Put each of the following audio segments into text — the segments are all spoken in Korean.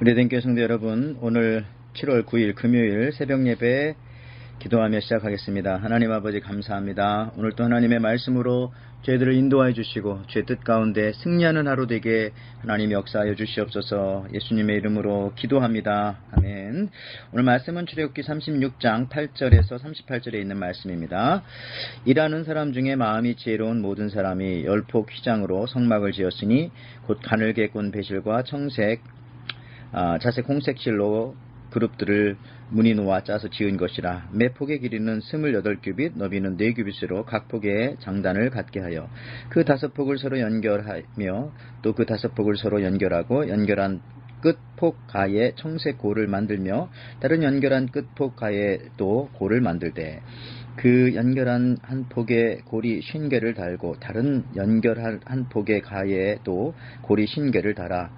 은혜된 교회 성도 여러분, 오늘 7월 9일 금요일 새벽 예배 기도하며 시작하겠습니다. 하나님 아버지 감사합니다. 오늘 또 하나님의 말씀으로 저희들을 인도하여 주시고 죄 뜻 가운데 승리하는 하루 되게 하나님 역사하여 주시옵소서. 예수님의 이름으로 기도합니다. 아멘. 오늘 말씀은 출애굽기 36장 8절에서 38절에 있는 말씀입니다. 일하는 사람 중에 마음이 지혜로운 모든 사람이 열폭 휘장으로 성막을 지었으니 곧 가늘게 꼰 배실과 청색 자색 홍색 실로 그룹들을 무늬 놓아 짜서 지은 것이라. 매 폭의 길이는 28규빗, 너비는 4규빗으로 각 폭에 장단을 갖게 하여 그 5폭을 서로 연결하며 또 그 5폭을 서로 연결하고 연결한 끝폭 가에 청색 고를 만들며 다른 연결한 끝폭 가에도 고를 만들되 그 연결한 한 폭에 고리 50개를 달고 다른 연결한 한 폭의 가에도 고리 50개를 달아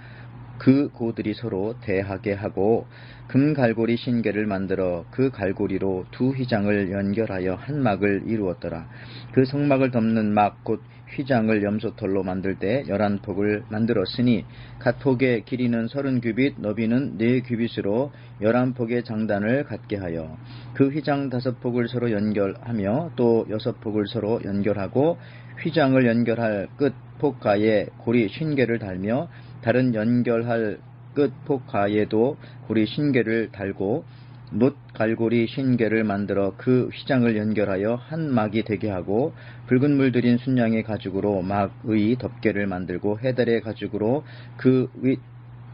그 고들이 서로 대하게 하고 금갈고리 50개를 만들어 그 갈고리로 두 휘장을 연결하여 한 막을 이루었더라. 그 성막을 덮는 막 곧 휘장을 염소털로 만들 때 11폭을 만들었으니 각 폭의 길이는 30규빗, 너비는 4규빗으로 11폭의 장단을 갖게 하여 그 휘장 5폭을 서로 연결하며 또 6폭을 서로 연결하고 휘장을 연결할 끝 폭가에 고리 50개를 달며 다른 연결할 끝 폭가에도 고리 50개를 달고 놋 갈고리 50개를 만들어 그 휘장을 연결하여 한 막이 되게 하고 붉은 물 들인 순양의 가죽으로 막의 덮개를 만들고 해달의 가죽으로 그 윗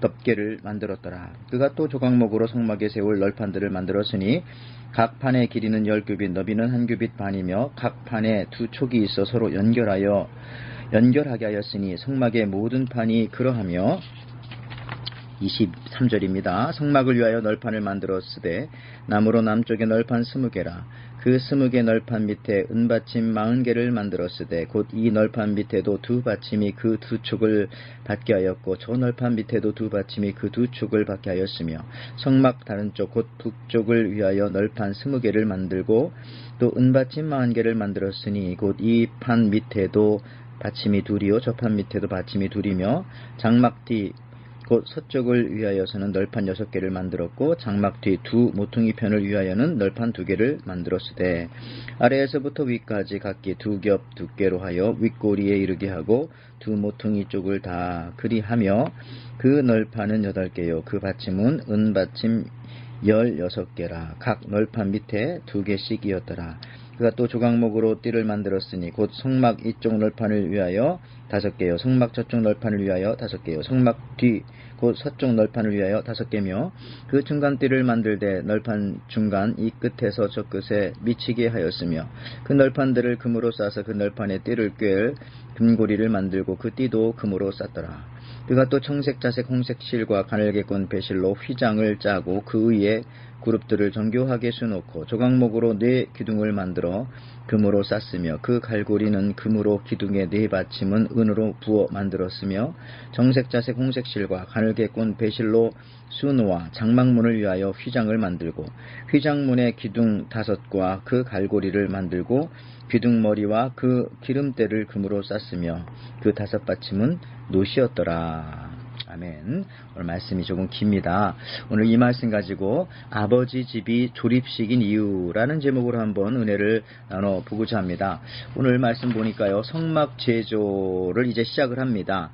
덮개를 만들었더라. 그가 또 조각목으로 성막에 세울 널판들을 만들었으니 각 판의 길이는 10규빗, 너비는 1규빗 반이며 각 판에 두 촉이 있어 서로 연결하게 하였으니 성막의 모든 판이 그러하며 23절입니다. 성막을 위하여 널판을 만들었으되 나무로 남쪽에 널판 20개라. 그 20개 널판 밑에 은받침 40개를 만들었으되 곧 이 널판 밑에도 두 받침이 그 두 축을 받게 하였고 저 널판 밑에도 두 받침이 그 두 축을 받게 하였으며 성막 다른 쪽 곧 북쪽을 위하여 널판 20개를 만들고 또 은받침 40개를 만들었으니 곧 이 판 밑에도 받침이 둘이요 저 판 밑에도 받침이 둘이며 장막 뒤 곧 서쪽을 위하여서는 널판 6개를 만들었고 장막 뒤 두 모퉁이 편을 위하여는 널판 2개를 만들었으되 아래에서부터 위까지 각기 2겹 두께로 하여 윗꼬리에 이르게 하고 두 모퉁이 쪽을 다 그리하며 그 널판은 8개요 그 받침은 은받침 16개라. 각 널판 밑에 2개씩이었더라. 그가 또 조각목으로 띠를 만들었으니 곧 성막 이쪽 널판을 위하여 5개요 성막 저쪽 널판을 위하여 5개요 성막 뒤 곧 서쪽 널판을 위하여 5개며 그 중간 띠를 만들되 널판 중간 이 끝에서 저 끝에 미치게 하였으며 그 널판들을 금으로 싸서 그 널판에 띠를 꿰을 금고리를 만들고 그 띠도 금으로 쌌더라. 그가 또 청색, 자색, 홍색 실과 가늘게 꼰 배실로 휘장을 짜고 그 위에 그룹들을 정교하게 수놓고 조각목으로 4 기둥을 만들어 금으로 쌌으며 그 갈고리는 금으로 기둥의 4 받침은 은으로 부어 만들었으며 정색, 자색, 홍색 실과 가늘게 꼰 배실로 수놓아 장막문을 위하여 휘장을 만들고 휘장문의 기둥 5과 그 갈고리를 만들고 기둥머리와 그 기름대를 금으로 쌌으며 그 5 받침은 놋이었더라. 아멘. 오늘 말씀이 조금 깁니다. 오늘 이 말씀 가지고 아버지 집이 조립식인 이유라는 제목으로 한번 은혜를 나눠보고자 합니다. 오늘 말씀 보니까요, 성막 제조를 이제 시작을 합니다.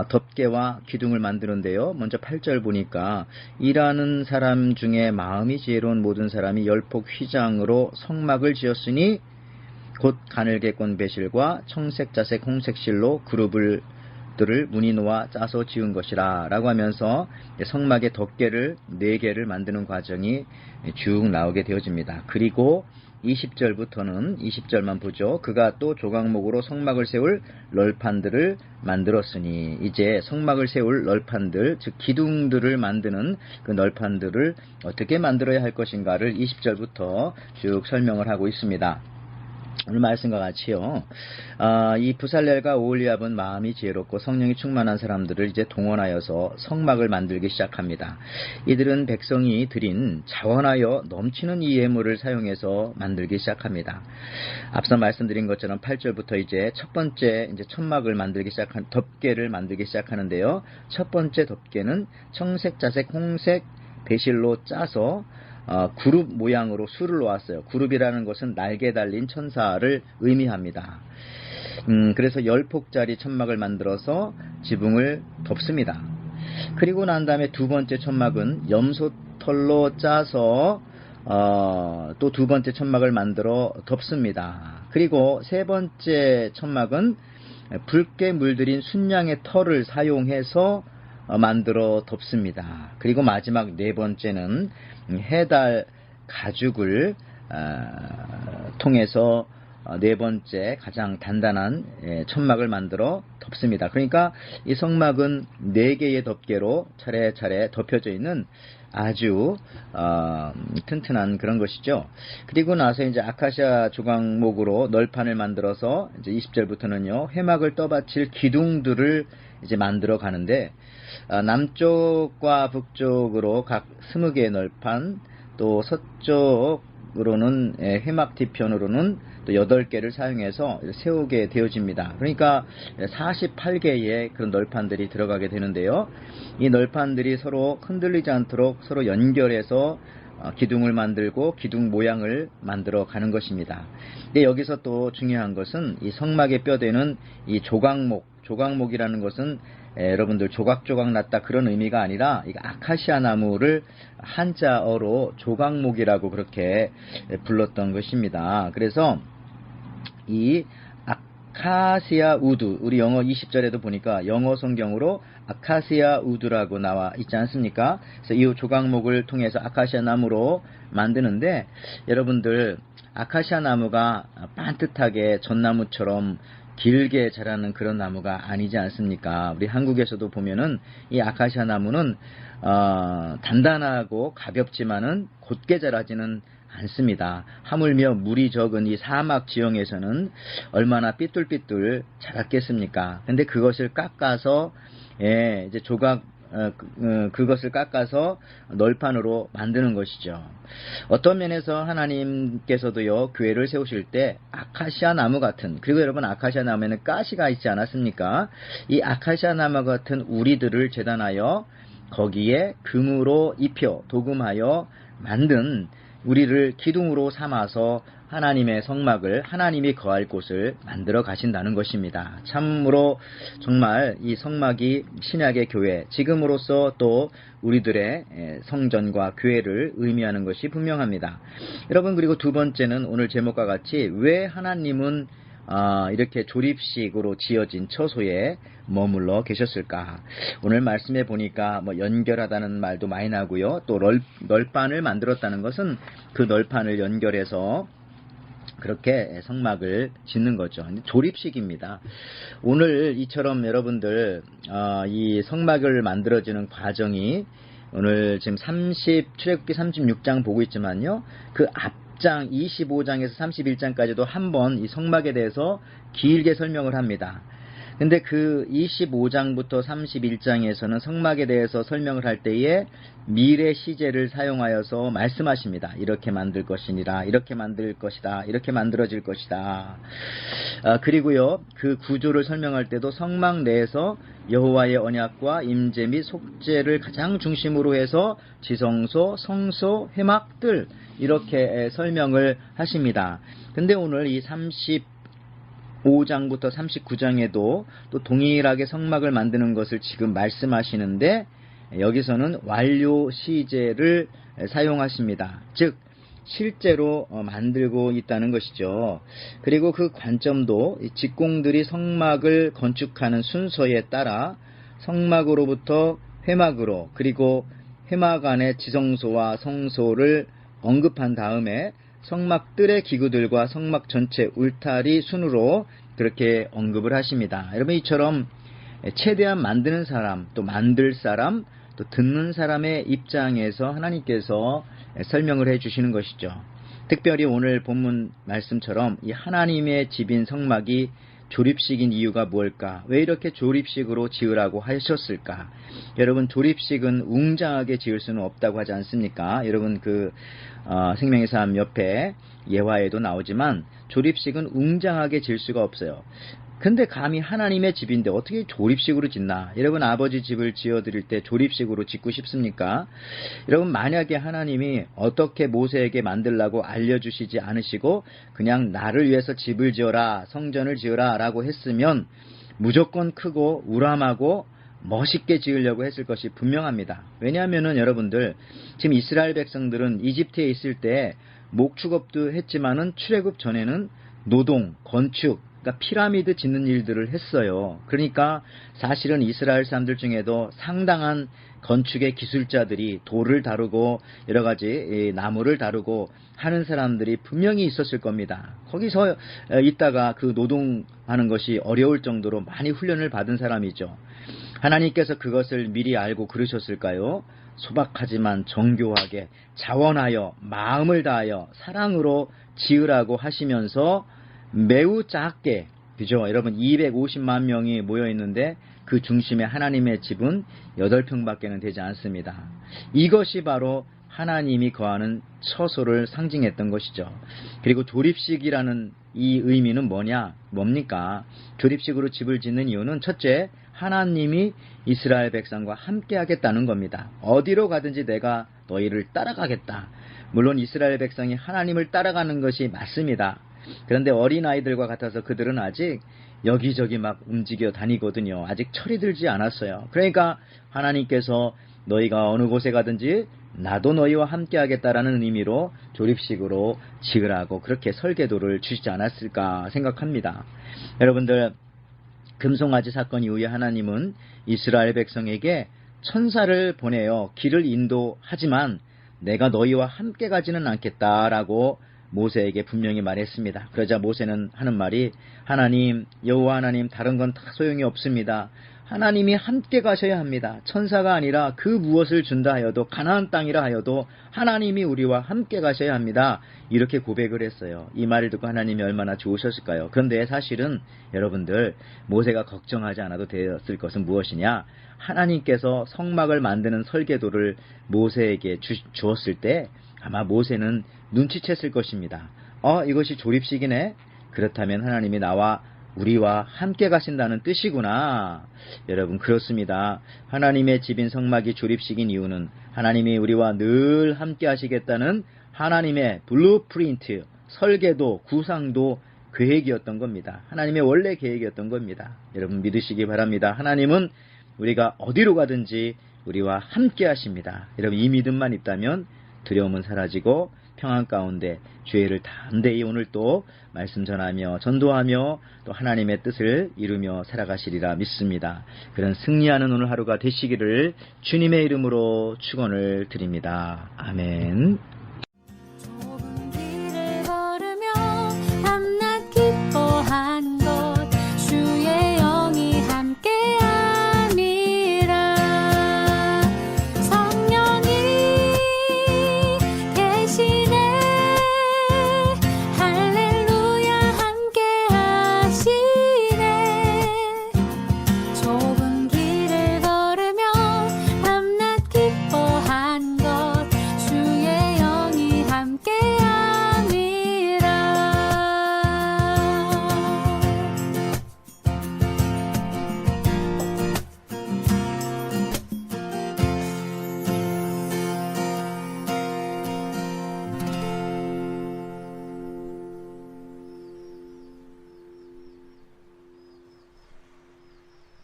덮개와 기둥을 만드는데요. 먼저 8절 보니까 일하는 사람 중에 마음이 지혜로운 모든 사람이 열폭 휘장으로 성막을 지었으니 곧 가늘게 꼰 배실과 청색, 자색, 홍색 실로 그룹을 무늬 놓아 짜서 지은 것이라 라고 하면서 성막의 덮개를 4개를 만드는 과정이 쭉 나오게 되어집니다. 그리고 20절부터는 20절만 보죠. 그가 또 조각목으로 성막을 세울 널판들을 만들었으니 이제 성막을 세울 널판들, 즉 기둥들을 만드는 그 널판들을 어떻게 만들어야 할 것인가를 20절부터 쭉 설명을 하고 있습니다. 오늘 말씀과 같이요. 이 부살렐과 오홀리압은 마음이 지혜롭고 성령이 충만한 사람들을 이제 동원하여서 성막을 만들기 시작합니다. 이들은 백성이 드린 자원하여 넘치는 이 예물을 사용해서 만들기 시작합니다. 앞서 말씀드린 것처럼 8절부터 이제 첫 번째 이제 천막을 만들기 시작한 덮개를 만들기 시작하는데요. 첫 번째 덮개는 청색, 자색, 홍색 배실로 짜서 그룹 모양으로 수를 놓았어요. 그룹이라는 것은 날개 달린 천사를 의미합니다. 그래서 10폭짜리 천막을 만들어서 지붕을 덮습니다. 그리고 난 다음에 두 번째 천막은 염소털로 짜서 또 두 번째 천막을 만들어 덮습니다. 그리고 세 번째 천막은 붉게 물들인 순양의 털을 사용해서 만들어 덮습니다. 그리고 마지막 네 번째는 해달 가죽을 통해서 네 번째 가장 단단한 천막을 만들어 덮습니다. 그러니까 이 성막은 네 개의 덮개로 차례차례 덮여져 있는 아주 튼튼한 그런 것이죠. 그리고 나서 이제 아카시아 조각목으로 널판을 만들어서 이제 20절부터는요 회막을 떠받칠 기둥들을 이제 만들어 가는데 남쪽과 북쪽으로 각 20개의 널판, 또 서쪽으로는 회막 뒤편으로는 또 8개를 사용해서 세우게 되어집니다. 그러니까 48개의 그런 널판들이 들어가게 되는데요. 이 널판들이 서로 흔들리지 않도록 서로 연결해서 기둥을 만들고 기둥 모양을 만들어 가는 것입니다. 근데 여기서 또 중요한 것은 이 성막의 뼈대는 이 조각목이라는 것은 여러분들 조각조각 났다 그런 의미가 아니라 이 아카시아 나무를 한자어로 조각목이라고 그렇게 불렀던 것입니다. 그래서 이 아카시아 우드, 우리 영어 20절에도 보니까 영어 성경으로 아카시아 우드라고 나와 있지 않습니까? 그래서 이 조각목을 통해서 아카시아 나무로 만드는데 여러분들 아카시아 나무가 반듯하게 전나무처럼 길게 자라는 그런 나무가 아니지 않습니까? 우리 한국에서도 보면은 이 아카시아 나무는 단단하고 가볍지만은 곧게 자라지는 않습니다. 하물며 물이 적은 이 사막 지형에서는 얼마나 삐뚤삐뚤 자랐겠습니까? 근데 그것을 깎아서 이제 그것을 깎아서 널판으로 만드는 것이죠. 어떤 면에서 하나님께서도요 교회를 세우실 때 아카시아 나무 같은, 그리고 여러분 아카시아 나무에는 가시가 있지 않았습니까? 이 아카시아 나무 같은 우리들을 재단하여 거기에 금으로 입혀 도금하여 만든 우리를 기둥으로 삼아서 하나님의 성막을, 하나님이 거할 곳을 만들어 가신다는 것입니다. 참으로 정말 이 성막이 신약의 교회, 지금으로서 또 우리들의 성전과 교회를 의미하는 것이 분명합니다. 여러분, 그리고 두 번째는 오늘 제목과 같이 왜 하나님은 이렇게 조립식으로 지어진 처소에 머물러 계셨을까? 오늘 말씀해 보니까 연결하다는 말도 많이 나고요. 또 널판을 만들었다는 것은 그 널판을 연결해서 그렇게 성막을 짓는 거죠. 조립식입니다. 오늘 이처럼 여러분들 이 성막을 만들어지는 과정이 오늘 지금 출애굽기 36장 보고 있지만요. 그 앞장 25장에서 31장까지도 한번 이 성막에 대해서 길게 설명을 합니다. 근데 그 25장부터 31장에서는 성막에 대해서 설명을 할 때에 미래 시제를 사용하여서 말씀하십니다. 이렇게 만들 것이니라, 이렇게 만들 것이다, 이렇게 만들어질 것이다. 그리고요, 그 구조를 설명할 때도 성막 내에서 여호와의 언약과 임재 및 속죄를 가장 중심으로 해서 지성소, 성소, 회막들 이렇게 설명을 하십니다. 근데 오늘 이 35장부터 39장에도 또 동일하게 성막을 만드는 것을 지금 말씀하시는데 여기서는 완료 시제를 사용하십니다. 즉 실제로 만들고 있다는 것이죠. 그리고 그 관점도 직공들이 성막을 건축하는 순서에 따라 성막으로부터 회막으로, 그리고 회막 안의 지성소와 성소를 언급한 다음에 성막 뜰의 기구들과 성막 전체 울타리 순으로 그렇게 언급을 하십니다. 여러분, 이처럼 최대한 만드는 사람, 또 만들 사람, 또 듣는 사람의 입장에서 하나님께서 설명을 해 주시는 것이죠. 특별히 오늘 본문 말씀처럼 이 하나님의 집인 성막이 조립식인 이유가 무엇일까? 왜 이렇게 조립식으로 지으라고 하셨을까? 여러분, 조립식은 웅장하게 지을 수는 없다고 하지 않습니까? 여러분, 생명의 삶 옆에 예화에도 나오지만 조립식은 웅장하게 지을 수가 없어요. 근데 감히 하나님의 집인데 어떻게 조립식으로 짓나? 여러분, 아버지 집을 지어드릴 때 조립식으로 짓고 싶습니까? 여러분, 만약에 하나님이 어떻게 모세에게 만들라고 알려주시지 않으시고 그냥 나를 위해서 집을 지어라, 성전을 지어라 라고 했으면 무조건 크고 우람하고 멋있게 지으려고 했을 것이 분명합니다. 왜냐하면은 여러분들, 지금 이스라엘 백성들은 이집트에 있을 때 목축업도 했지만은 출애굽 전에는 노동, 건축, 그러니까 피라미드 짓는 일들을 했어요. 그러니까 사실은 이스라엘 사람들 중에도 상당한 건축의 기술자들이 돌을 다루고 여러 가지 나무를 다루고 하는 사람들이 분명히 있었을 겁니다. 거기서 있다가 그 노동하는 것이 어려울 정도로 많이 훈련을 받은 사람이죠. 하나님께서 그것을 미리 알고 그러셨을까요? 소박하지만 정교하게 자원하여 마음을 다하여 사랑으로 지으라고 하시면서 매우 작게, 그죠? 여러분, 250만 명이 모여 있는데 그 중심에 하나님의 집은 8평밖에는 되지 않습니다. 이것이 바로 하나님이 거하는 처소를 상징했던 것이죠. 그리고 조립식이라는 이 의미는 뭡니까? 조립식으로 집을 짓는 이유는 첫째, 하나님이 이스라엘 백성과 함께 하겠다는 겁니다. 어디로 가든지 내가 너희를 따라가겠다. 물론 이스라엘 백성이 하나님을 따라가는 것이 맞습니다. 그런데 어린아이들과 같아서 그들은 아직 여기저기 막 움직여 다니거든요. 아직 철이 들지 않았어요. 그러니까 하나님께서 너희가 어느 곳에 가든지 나도 너희와 함께 하겠다라는 의미로 조립식으로 지으라고 그렇게 설계도를 주시지 않았을까 생각합니다. 여러분들, 금송아지 사건 이후에 하나님은 이스라엘 백성에게 천사를 보내어 길을 인도하지만 내가 너희와 함께 가지는 않겠다라고 모세에게 분명히 말했습니다. 그러자 모세는 하는 말이, 하나님, 여호와 하나님, 다른 건 다 소용이 없습니다. 하나님이 함께 가셔야 합니다. 천사가 아니라 그 무엇을 준다 하여도, 가나안 땅이라 하여도 하나님이 우리와 함께 가셔야 합니다. 이렇게 고백을 했어요. 이 말을 듣고 하나님이 얼마나 좋으셨을까요? 그런데 사실은 여러분들, 모세가 걱정하지 않아도 되었을 것은 무엇이냐? 하나님께서 성막을 만드는 설계도를 모세에게 주었을 때 아마 모세는 눈치챘을 것입니다. 이것이 조립식이네? 그렇다면 하나님이 우리와 함께 가신다는 뜻이구나. 여러분, 그렇습니다. 하나님의 집인 성막이 조립식인 이유는 하나님이 우리와 늘 함께 하시겠다는 하나님의 블루프린트, 설계도, 구상도, 계획이었던 겁니다. 하나님의 원래 계획이었던 겁니다. 여러분, 믿으시기 바랍니다. 하나님은 우리가 어디로 가든지 우리와 함께 하십니다. 여러분, 이 믿음만 있다면 두려움은 사라지고 평안 가운데 주의를 담대히 오늘 또 말씀 전하며 전도하며 또 하나님의 뜻을 이루며 살아가시리라 믿습니다. 그런 승리하는 오늘 하루가 되시기를 주님의 이름으로 축원을 드립니다. 아멘.